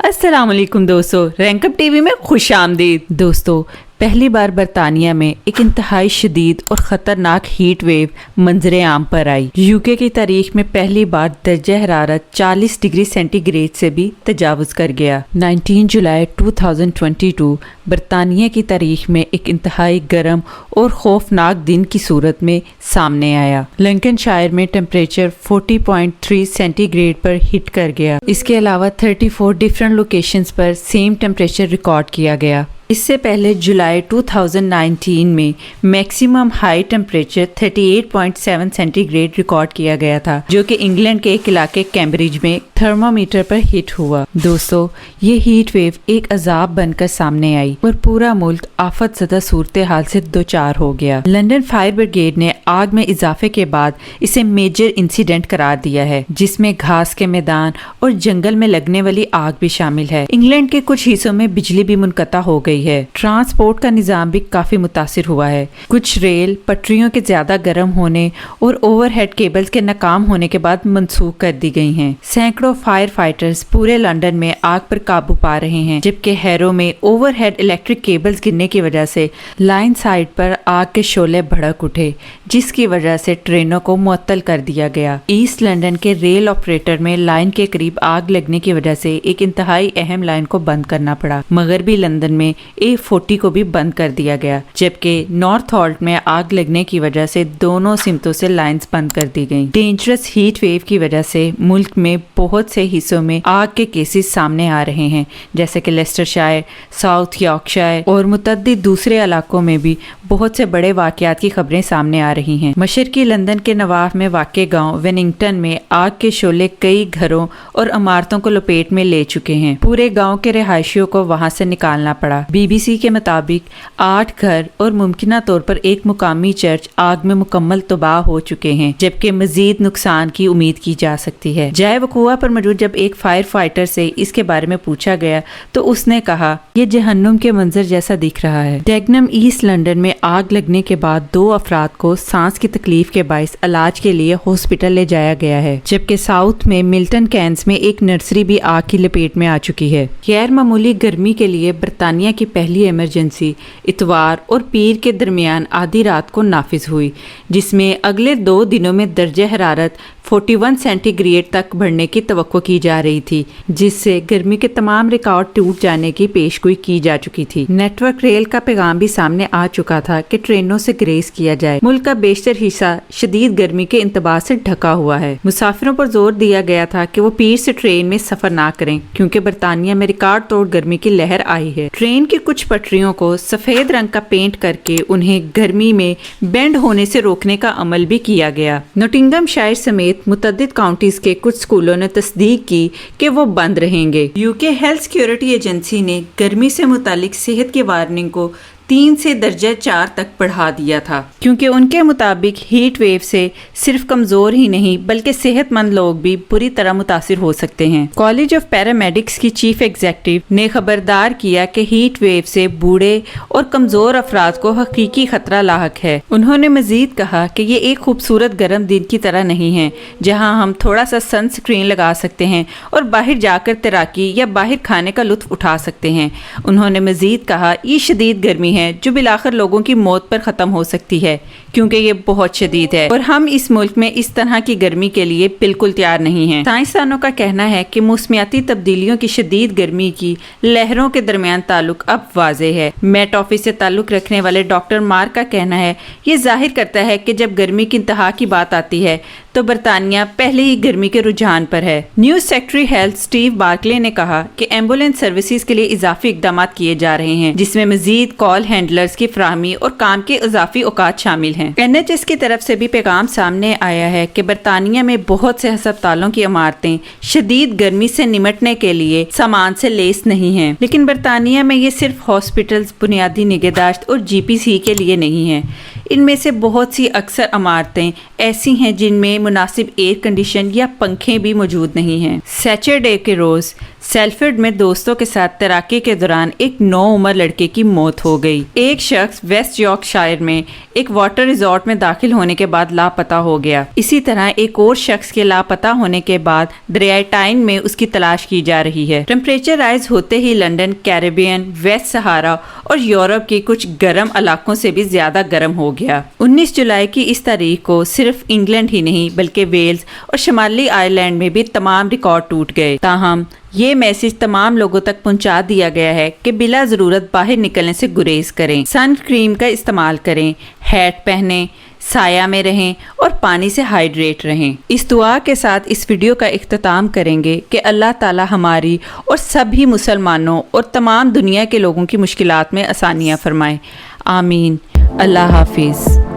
अस्सलाम वालेकुम दोस्तों, रैंकअप टीवी में खुश आमदीद। दोस्तों, पहली बार बरतानिया में एक इंतहाई शदीद और ख़तरनाक हीट वेव मंजरे आम पर आई। यूके की तारीख में पहली बार दर्जा हरारत 40 डिग्री सेंटीग्रेड से भी तजावुज़ कर गया। 19 जुलाई 2022 बरतानिया की तारीख में एक इंतहाई गर्म और खौफनाक दिन की सूरत में सामने आया। लिंकनशायर में टेम्परेचर 40.3 सेंटीग्रेड पर हिट कर गया। इसके अलावा 34 डिफरेंट लोकेशंस पर सेम टेम्परेचर रिकॉर्ड किया गया। इससे पहले जुलाई 2019 में maximum high temperature 38.7 centigrade record किया गया था, जो कि इंग्लैंड के एक इलाके कैम्ब्रिज में थर्मामीटर पर हिट हुआ। दोस्तों, ये हीट वेव एक अजाब बनकर सामने आई और पूरा मुल्क आफत ज़दा सूरत हाल से दो चार हो गया। लंदन फायर ब्रिगेड ने आग में इजाफे के बाद इसे मेजर इंसिडेंट करार दिया है, जिसमें घास के मैदान और जंगल में लगने वाली आग भी शामिल है। इंग्लैंड के कुछ हिस्सों में बिजली भी मुनक़ता हो गई है। ट्रांसपोर्ट का निजाम भी काफी मुतासिर हुआ है। कुछ रेल पटरियों के ज्यादा गर्म होने और ओवरहेड केबल्स के नाकाम होने के बाद मंसूख कर दी गई हैं। सैकड़ों फायर फाइटर्स पूरे लंदन में आग पर काबू पा रहे हैं, जबकि हैरो में ओवरहेड इलेक्ट्रिक केबल्स गिरने की वजह से लाइन साइड पर आग के शोले भड़क उठे, जिसकी वजह से ट्रेनों को मुअत्तल कर दिया गया। ईस्ट लंदन के रेल ऑपरेटर में लाइन के करीब आग लगने की वजह से एक इंतहाई अहम लाइन को बंद करना पड़ा। मगरबी लंदन में A40 को भी बंद कर दिया गया, जबकि नॉर्थ हॉल्ट में आग लगने की वजह से दोनों सिमतों से लाइंस बंद कर दी गईं। डेंजरस हीट वेव की वजह से मुल्क में बहुत से हिस्सों में आग के केसेस सामने आ रहे हैं, जैसे कि लेस्टरशायर, साउथ यॉर्कशायर और मुतअद्दिद दूसरे इलाकों में भी बहुत से बड़े वाकयात की खबरें सामने आ रही हैं। मशरकी लंदन के नवाफ में वाक़े गांव वेनिंगटन में आग के शोले कई घरों और इमारतों को लपेट में ले चुके हैं। पूरे गांव के रिहायशियों को वहां से निकालना पड़ा। BBC के मुताबिक 8 घर और मुमकिना तौर पर एक मुकामी चर्च आग में मुकम्मल तबाह हो चुके हैं, जबकि मजीद नुकसान की उम्मीद की जा सकती है। जाए वकूआ पर मौजूद जब एक फायर फाइटर से इसके बारे में पूछा गया तो उसने कहा, ये जहन्नुम के मंजर जैसा दिख रहा है। डेगनम ईस्ट लंदन में आग लगने के बाद 2 अफराद को सांस की तकलीफ के बायस इलाज के लिए हॉस्पिटल ले जाया गया है, जबकि साउथ में मिल्टन कैंस में एक नर्सरी भी आग की लपेट में आ चुकी है। गैर मामूली गर्मी के लिए बरतानिया की पहली इमरजेंसी इतवार और पीर के दरमियान आधी रात को नाफिज हुई, जिसमें अगले 2 दिनों में दर्जा हरारत 41 सेंटीग्रेड तक बढ़ने की तवक्को की जा रही थी, जिससे गर्मी के तमाम रिकॉर्ड टूट जाने की पेशगोई की जा चुकी थी। नेटवर्क रेल का पैगाम भी सामने आ चुका था कि ट्रेनों से ग्रेस किया जाए। मुल्क का बेशतर हिस्सा शदीद गर्मी के इंतबाह से ढका हुआ है। मुसाफिरों पर जोर दिया गया था कि वो पीर से ट्रेन में सफर ना करें, क्योंकि बरतानिया में रिकॉर्ड तोड़ गर्मी की लहर आई है। ट्रेन की कुछ पटरियों को सफेद रंग का पेंट करके उन्हें गर्मी में बेंड होने से रोकने का अमल भी किया गया। नॉटिंघमशायर समेत मुतअद्दिद काउंटीज के कुछ स्कूलों ने तस्दीक की कि वो बंद रहेंगे। यूके हेल्थ सिक्योरिटी एजेंसी ने गर्मी से मुतालिक सेहत की वार्निंग को 3 से दर्जा 4 तक बढ़ा दिया था, क्योंकि उनके मुताबिक हीट वेव से सिर्फ कमजोर ही नहीं बल्कि सेहतमंद लोग भी बुरी तरह मुतासिर हो सकते हैं। कॉलेज ऑफ पैरामेडिक्स की चीफ एग्जीक्यूटिव ने खबरदार किया कि हीट वेव से बूढ़े और कमजोर अफराद को हकीकी खतरा लाहक है। उन्होंने मजीद कहा कि ये एक खूबसूरत गर्म दिन की तरह नहीं है, जहाँ हम थोड़ा सा सनस्क्रीन लगा सकते हैं और बाहर जाकर तैराकी या बाहर खाने का लुत्फ उठा सकते हैं। उन्होंने मजीद कहा, ये शदीद गर्मी है जो बिलाखिर लोगों की मौत पर ख़त्म हो सकती है, क्योंकि ये बहुत शदीद है और हम इस मुल्क में इस तरह की गर्मी के लिए बिल्कुल तैयार नहीं हैं। साइंसदानों का कहना है कि मौसमियाती तब्दीलियों की शदीद गर्मी की लहरों के दरमियान ताल्लुक अब वाज़ेह है। मेट ऑफिस से ताल्लुक रखने वाले डॉक्टर मार्क का कहना है, ये जाहिर करता है कि जब गर्मी की इंतहा की बात आती है तो बरतानिया पहले ही गर्मी के रुझान पर है। News secretary health Steve Barclay ने कहा कि एम्बुलेंस सर्विसेज के लिए इजाफी इकदाम किए जा रहे हैं, जिसमें मजीद कॉल हैंडलर्स की फराहमी और काम के इजाफी औकात शामिल हैं। NHS की तरफ से भी पैगाम सामने आया है कि बरतानिया में बहुत से अस्पतालों की इमारतें शदीद गर्मी से निमटने के लिए सामान से लेस नहीं हैं, लेकिन बरतानिया में ये सिर्फ हॉस्पिटल्स, बुनियादी निगहदाश्त और GPC के लिए नहीं है। इनमें से बहुत सी अक्सर इमारतें ऐसी हैं जिनमें मुनासिब एयर कंडीशन या पंखे भी मौजूद नहीं हैं। सैटरडे के रोज़ सेल्फर्ड में दोस्तों के साथ तैराकी के दौरान एक 9 उम्र लड़के की मौत हो गई। एक शख्स वेस्ट यॉर्कशायर में एक वाटर रिजॉर्ट में दाखिल होने के बाद लापता हो गया। इसी तरह एक और शख्स के लापता होने के बाद दरियाए टाइन में उसकी तलाश की जा रही है। टेम्परेचर राइज होते ही लंदन, कैरेबियन, वेस्ट सहारा और यूरोप के कुछ गर्म इलाकों से भी ज्यादा गर्म हो गया। 19 जुलाई की इस तारीख को सिर्फ इंग्लैंड ही नहीं बल्कि वेल्स और शुमाली आयरलैंड में भी तमाम रिकॉर्ड टूट गए। ताहम ये मैसेज तमाम लोगों तक पहुंचा दिया गया है कि बिला जरूरत बाहर निकलने से गुरेज करें, सन क्रीम का इस्तेमाल करें, हैट पहनें, साया में रहें और पानी से हाइड्रेट रहें। इस दुआ के साथ इस वीडियो का इख्तिताम करेंगे कि अल्लाह ताला हमारी और सभी मुसलमानों और तमाम दुनिया के लोगों की मुश्किलात में आसानियाँ फरमाए। आमीन। अल्लाह हाफिज़।